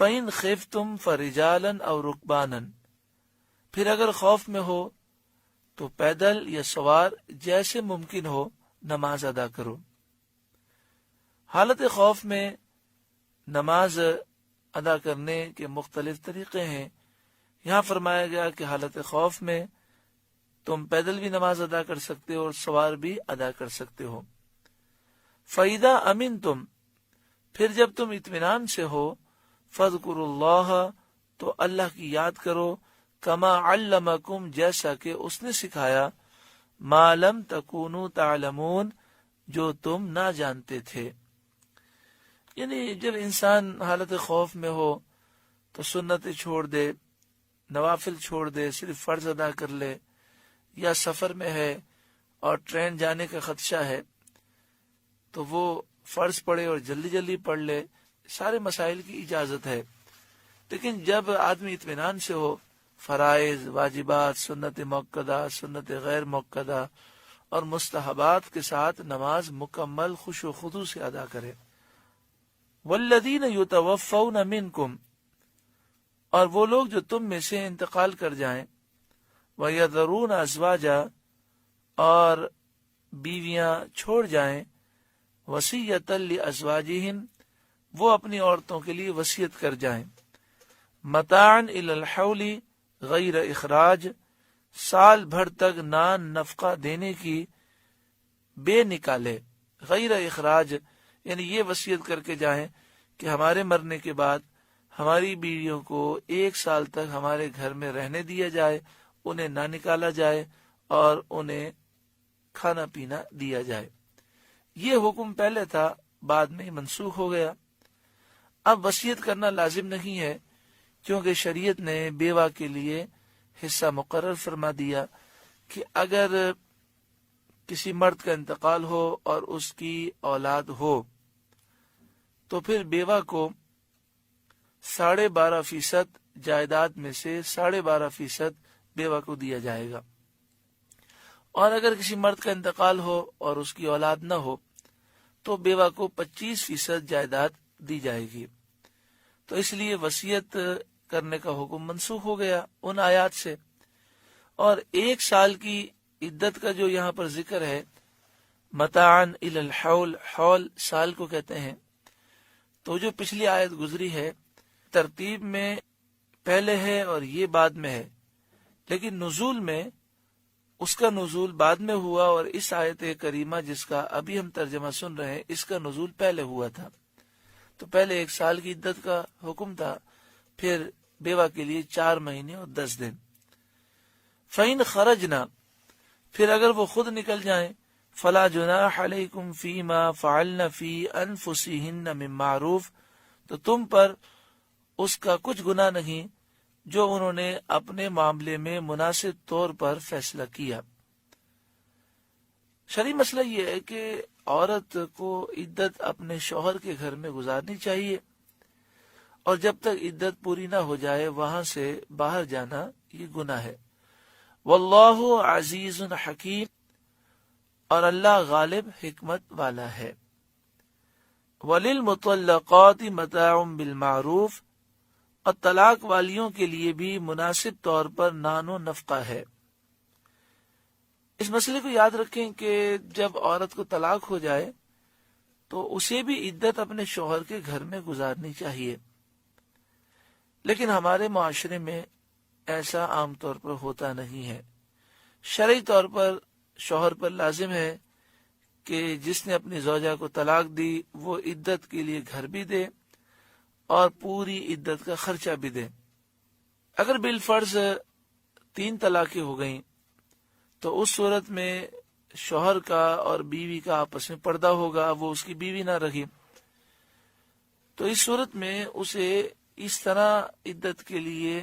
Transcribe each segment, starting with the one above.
فَإِنْ خِفْتُمْ فَرِجَالًا أَوْ رُكْبَانًا، پھر اگر خوف میں ہو تو پیدل یا سوار جیسے ممکن ہو نماز ادا کرو۔ حالت خوف میں نماز ادا کرنے کے مختلف طریقے ہیں۔ یہاں فرمایا گیا کہ حالت خوف میں تم پیدل بھی نماز ادا کر سکتے ہو اور سوار بھی ادا کر سکتے ہو۔ فَإِذَا أَمِنْتُمْ، پھر جب تم اطمینان سے ہو، فَاذْكُرُوا اللَّهَ، تو اللہ کی یاد کرو، کما علمکم، جیسا کہ اس نے سکھایا، ما لم تکونوا تعلمون، جو تم نہ جانتے تھے۔ یعنی جب انسان حالت خوف میں ہو تو سنتیں چھوڑ دے، نوافل چھوڑ دے، صرف فرض ادا کر لے، یا سفر میں ہے اور ٹرین جانے کا خدشہ ہے تو وہ فرض پڑھے اور جلدی جلدی پڑھ لے، سارے مسائل کی اجازت ہے۔ لیکن جب آدمی اطمینان سے ہو، فرائض، واجبات، سنت مؤکدہ، سنت غیر مؤکدہ اور مستحبات کے ساتھ نماز مکمل خشوع و خضوع سے ادا کرے۔ والذین یتوفون منکم، اور وہ لوگ جو تم میں سے انتقال کر جائیں، وَيَذَرُونَ أَزْوَاجًا، اور بیویاں چھوڑ جائیں، وَصِيَّةً لِأَزْوَاجِهِمْ، وہ اپنی عورتوں کے لیے وصیت کر جائیں، مَتَاعًا إِلَى الْحَوْلِ غیر اخراج، سال بھر تک نان نفقہ دینے کی بے نکالے، غیر اخراج یعنی یہ وصیت کر کے جائیں کہ ہمارے مرنے کے بعد ہماری بیویوں کو 1 سال تک ہمارے گھر میں رہنے دیا جائے، انہیں نہ نکالا جائے اور انہیں کھانا پینا دیا جائے۔ یہ حکم پہلے تھا، بعد میں منسوخ ہو گیا۔ اب وصیت کرنا لازم نہیں ہے، کیونکہ شریعت نے بیوہ کے لیے حصہ مقرر فرما دیا کہ اگر کسی مرد کا انتقال ہو اور اس کی اولاد ہو تو پھر بیوہ کو 12.5% جائیداد میں سے 12.5% بیوہ کو دیا جائے گا، اور اگر کسی مرد کا انتقال ہو اور اس کی اولاد نہ ہو تو بیوہ کو 25% جائیداد دی جائے گی۔ تو اس لیے وصیت کرنے کا حکم منسوخ ہو گیا ان آیات سے۔ اور 1 سال کی عدت کا جو یہاں پر ذکر ہے، متاعن الی الحول، حول سال کو کہتے ہیں، تو جو پچھلی آیت گزری ہے ترتیب میں پہلے ہے اور یہ بعد میں ہے، لیکن نزول میں اس کا نزول بعد میں ہوا، اور اس آیت کریمہ جس کا ابھی ہم ترجمہ سن رہے ہیں اس کا نزول پہلے ہوا تھا۔ تو پہلے 1 سال کی عدت کا حکم تھا، پھر بیوہ کے لیے 4 مہینے اور 10 دن۔ فَإِنْ خَرَجْنَا، پھر اگر وہ خود نکل جائیں، فَلَا جُنَاحَ عَلَيْكُمْ فِي مَا فَعَلْنَ فِي أَنفُسِهِنَّ مِن مَّعْرُوفٍ، تو تم پر اس کا کچھ گناہ نہیں جو انہوں نے اپنے معاملے میں مناسب طور پر فیصلہ کیا۔ شرعی مسئلہ یہ ہے کہ عورت کو عدت اپنے شوہر کے گھر میں گزارنی چاہیے، اور جب تک عدت پوری نہ ہو جائے وہاں سے باہر جانا یہ گناہ ہے۔ واللہ عزیز حکیم، اور اللہ غالب حکمت والا ہے۔ وَلِلْمُطَلَّقَاتِ مَتَاعٌ بِالْمَعْرُوفِ، اور طلاق والیوں کے لیے بھی مناسب طور پر نان و نفقہ ہے۔ اس مسئلے کو یاد رکھیں کہ جب عورت کو طلاق ہو جائے تو اسے بھی عدت اپنے شوہر کے گھر میں گزارنی چاہیے، لیکن ہمارے معاشرے میں ایسا عام طور پر ہوتا نہیں ہے۔ شرعی طور پر شوہر پر لازم ہے کہ جس نے اپنی زوجہ کو طلاق دی وہ عدت کے لیے گھر بھی دے اور پوری عدت کا خرچہ بھی دے۔ اگر بالفرض 3 طلاقیں ہو گئیں تو اس صورت میں شوہر کا اور بیوی کا آپس میں پردہ ہوگا، وہ اس کی بیوی نہ رہی، تو اس صورت میں اسے اس طرح عدت کے لیے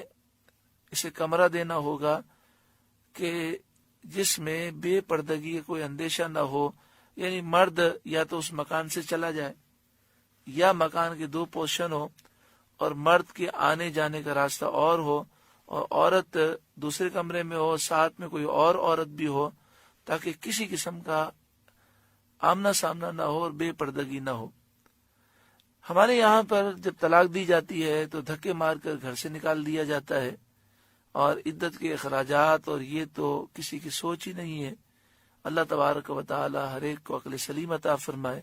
اسے کمرہ دینا ہوگا کہ جس میں بے پردگی کا کوئی اندیشہ نہ ہو، یعنی مرد یا تو اس مکان سے چلا جائے یا مکان کے 2 پورشن ہو اور مرد کے آنے جانے کا راستہ اور ہو، اور عورت دوسرے کمرے میں ہو، ساتھ میں کوئی اور عورت بھی ہو، تاکہ کسی قسم کا آمنا سامنا نہ ہو اور بے پردگی نہ ہو۔ ہمارے یہاں پر جب طلاق دی جاتی ہے تو دھکے مار کر گھر سے نکال دیا جاتا ہے، اور عدت کے اخراجات اور یہ تو کسی کی سوچ ہی نہیں ہے۔ اللہ تبارک و تعالی ہر ایک کو عقل سلیم عطا فرمائے۔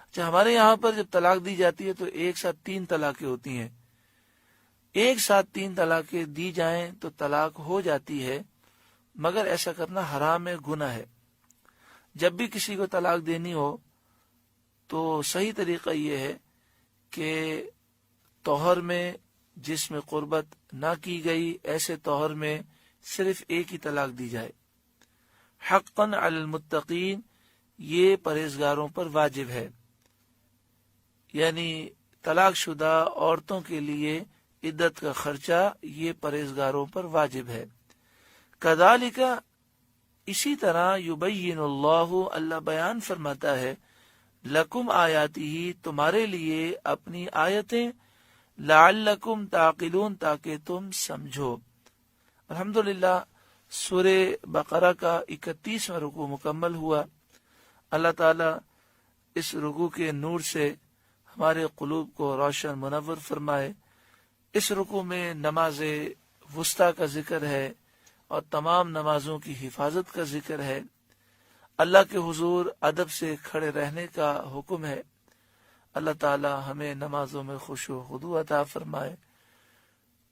اچھا، ہمارے یہاں پر جب طلاق دی جاتی ہے تو ایک ساتھ 3 طلاقیں ہوتی ہیں۔ ایک ساتھ 3 طلاقیں دی جائیں تو طلاق ہو جاتی ہے، مگر ایسا کرنا حرام ہے، گناہ ہے۔ جب بھی کسی کو طلاق دینی ہو تو صحیح طریقہ یہ ہے کہ طہر میں جس میں قربت نہ کی گئی، ایسے طہر میں صرف ایک ہی طلاق دی جائے۔ حقاً علی المتقین، یہ پرہیزگاروں پر واجب ہے، یعنی طلاق شدہ عورتوں کے لیے عدت کا خرچہ یہ پرہیزگاروں پر واجب ہے۔ کذالک، اسی طرح یبین اللہ بیان فرماتا ہے، لکم آیاتہ، تمہارے لیے اپنی آیتیں، لعلکم تعقلون، تاکہ تم سمجھو۔ الحمدللہ سورہ بقرہ کا 31واں رکوع مکمل ہوا۔ اللہ تعالی اس رکوع کے نور سے ہمارے قلوب کو روشن منور فرمائے۔ اس رکوع میں نماز وسطیٰ کا ذکر ہے اور تمام نمازوں کی حفاظت کا ذکر ہے۔ اللہ کے حضور ادب سے کھڑے رہنے کا حکم ہے۔ اللہ تعالی ہمیں نمازوں میں خشوع و خضوع عطا فرمائے۔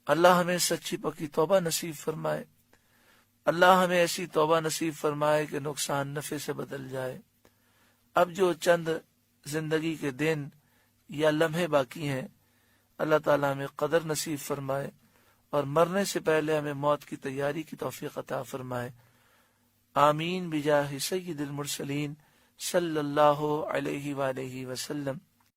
اللہ ہمیں سچی پکی توبہ نصیب فرمائے۔ اللہ ہمیں ایسی توبہ نصیب فرمائے کہ نقصان نفع سے بدل جائے۔ اب جو چند زندگی کے دن یا لمحے باقی ہیں، اللہ تعالی ہمیں قدر نصیب فرمائے اور مرنے سے پہلے ہمیں موت کی تیاری کی توفیق عطا فرمائے۔ آمین بجاہ سید المرسلین صلی اللہ علیہ وآلہ وسلم۔